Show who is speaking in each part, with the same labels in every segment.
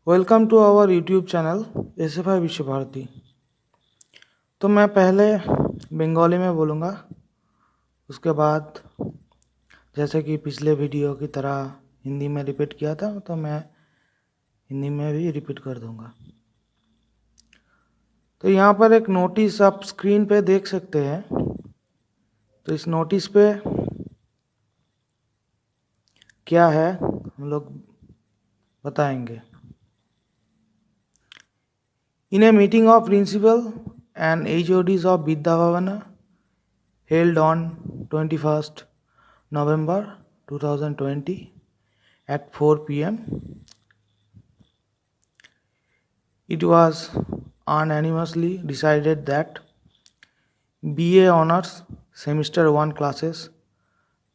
Speaker 1: Welcome to our YouTube channel SFI Visva Bharati. तो मैं पहले बंगाली में बोलूँगा, उसके बाद जैसे कि पिछले वीडियो की तरह हिंदी में रिपीट किया था तो मैं हिंदी में भी रिपीट कर दूँगा। तो यहाँ पर एक नोटिस आप स्क्रीन पे देख सकते हैं। तो इस नोटिस पे क्या है हम लोग बताएंगे। In a meeting of principal and HODs of Vidya Bhavana held on 21st November 2020 at 4 p.m., it was unanimously decided that BA Honours Semester 1 classes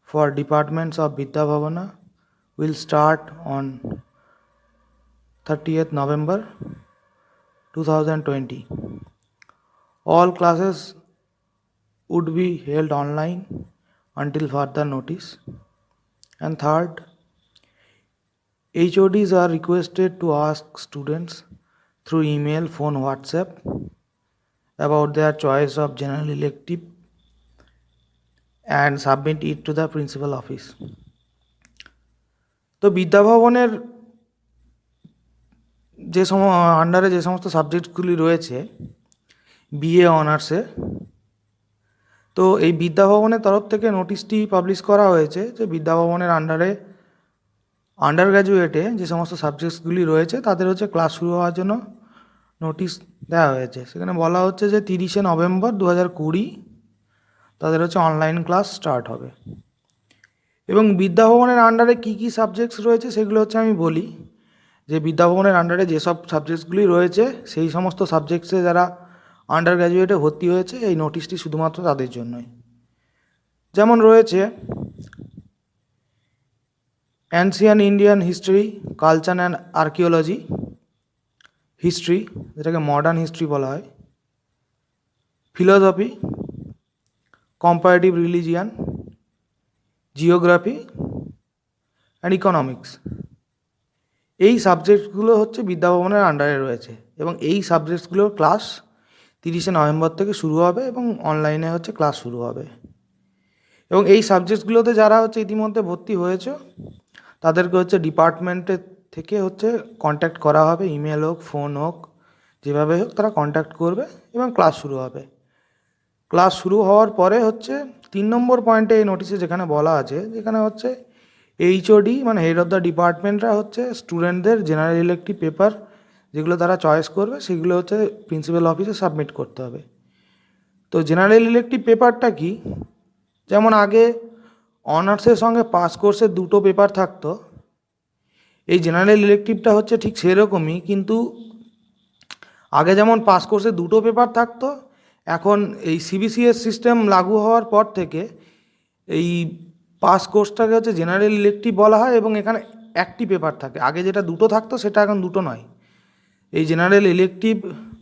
Speaker 1: for departments of Vidya Bhavana will start on 30th November 2020. All classes would be held online until further notice. And third, HODs are requested to ask students through email, phone, WhatsApp about their choice of general elective and submit it to the principal office. তো বিদ্যাভবনের আন্ডারে যে সমস্ত সাবজেক্টগুলি রয়েছে BA অনার্সে, তো এই বিদ্যাভবনের তরফ থেকে নোটিশটি পাবলিশ করা হয়েছে যে বিদ্যাভবনের আন্ডার গ্র্যাজুয়েটে যে সমস্ত সাবজেক্টসগুলি রয়েছে তাদের ক্লাস শুরু হওয়ার জন্য নোটিশ দেওয়া হয়েছে। সেখানে বলা হচ্ছে যে 30শে নভেম্বর 2020 তাদের অনলাইন ক্লাস স্টার্ট হবে। এবং বিদ্যাভবনের আন্ডারে কী কী সাবজেক্টস রয়েছে সেগুলো আমি বলি। যে বিদ্যাভবনের আন্ডারে যেসব সাবজেক্টসগুলি রয়েছে সেই সমস্ত সাবজেক্টসে যারা আন্ডার গ্র্যাজুয়েটে ভর্তি হয়েছে এই নোটিশটি শুধুমাত্র তাদের জন্যই। যেমন রয়েছে ancient Indian history, culture and archaeology, history যেটাকে মডার্ন হিস্ট্রি বলা হয়, philosophy, comparative religion, geography and economics. এই সাবজেক্টগুলো বিদ্যাভবনের আন্ডারে রয়েছে এবং এই সাবজেক্টসগুলোর ক্লাস 30শে নভেম্বর থেকে শুরু হবে এবং অনলাইনে ক্লাস শুরু হবে। এবং এই সাবজেক্টসগুলোতে যারা ইতিমধ্যে ভর্তি হয়েছে তাদেরকে ডিপার্টমেন্টের থেকে কন্ট্যাক্ট করা হবে, ইমেল হোক, ফোন হোক, যেভাবে হোক তারা কন্ট্যাক্ট করবে এবং ক্লাস শুরু হবে। ক্লাস শুরু হওয়ার পরে 3 নম্বর পয়েন্টে এই নোটিশে যেখানে বলা আছে, যেখানে এইচওডি মানে হেড অফ দ্য ডিপার্টমেন্টরা স্টুডেন্টদের জেনারেল ইলেকটিভ পেপার যেগুলো তারা চয়েস করবে সেগুলো প্রিন্সিপাল অফিসে সাবমিট করতে হবে। তো জেনারেল ইলেকটিভ পেপারটা কি, যেমন আগে অনার্সের সঙ্গে পাস কোর্সের দুটো পেপার থাকতো, এই জেনারেল ইলেকটিভটা ঠিক সেরকমই, কিন্তু আগে যেমন পাস কোর্সে দুটো পেপার থাকতো, এখন এই সিবিসিএস সিস্টেম লাগু হওয়ার পর থেকে এই পাস কোর্সটাকে জেনারেল ইলেকটিভ বলা হয় এবং এখানে একটি পেপার থাকে। আগে যেটা দুটো থাকতো সেটা এখন দুটো নয়। এই জেনারেল ইলেকটিভ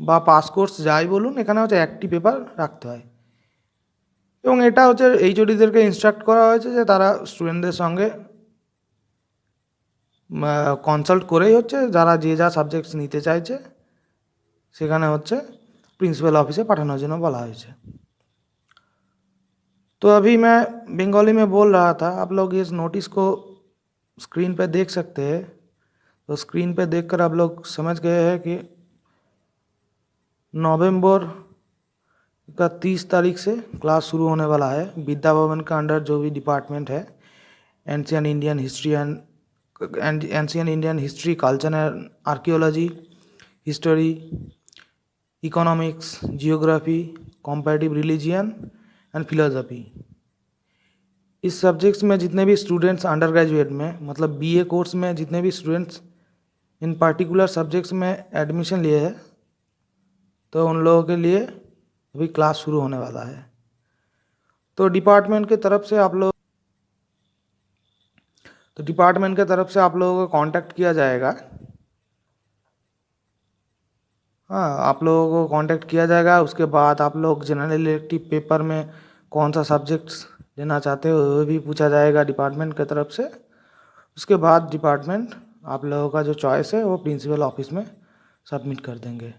Speaker 1: বা পাস কোর্স যাই বলুন, এখানে একটি পেপার রাখতে হয়। এবং এটা এইচওডিদেরকে ইনস্ট্রাক্ট করা হয়েছে যে তারা স্টুডেন্টদের সঙ্গে কনসাল্ট করেই যারা যে যা সাবজেক্টস নিতে চাইছে সেখানে प्रिंसिपल ऑफिस पाठानोर जन्य बोला हयेछे। तो अभी मैं बंगाली में बोल रहा था, आप लोग इस नोटिस को स्क्रीन पे देख सकते हैं। तो स्क्रीन पे देखकर आप लोग समझ गए हैं कि नवंबर का 30 तारीख से क्लास शुरू होने वाला है। विद्या भवन का अंडर जो भी डिपार्टमेंट है, ancient Indian history and ancient Indian history, culture and archaeology, history, economics, geography, comparative religion and philosophy, इस सब्जेक्ट्स में जितने भी स्टूडेंट्स अंडर ग्रेजुएट में मतलब बीए कोर्स में जितने भी स्टूडेंट्स इन पर्टिकुलर सब्जेक्ट्स में एडमिशन लिए हैं, तो उन लोगों के लिए अभी क्लास शुरू होने वाला है। तो डिपार्टमेंट की तरफ से आप लोगों को कांटेक्ट किया जाएगा। हाँ, आप लोगों को कांटेक्ट किया जाएगा। उसके बाद आप लोग जनरल इलेक्टिव पेपर में कौन सा सब्जेक्ट्स लेना चाहते हो वो भी पूछा जाएगा डिपार्टमेंट की तरफ से। उसके बाद डिपार्टमेंट आप लोगों का जो चॉइस है वो प्रिंसिपल ऑफिस में सबमिट कर देंगे।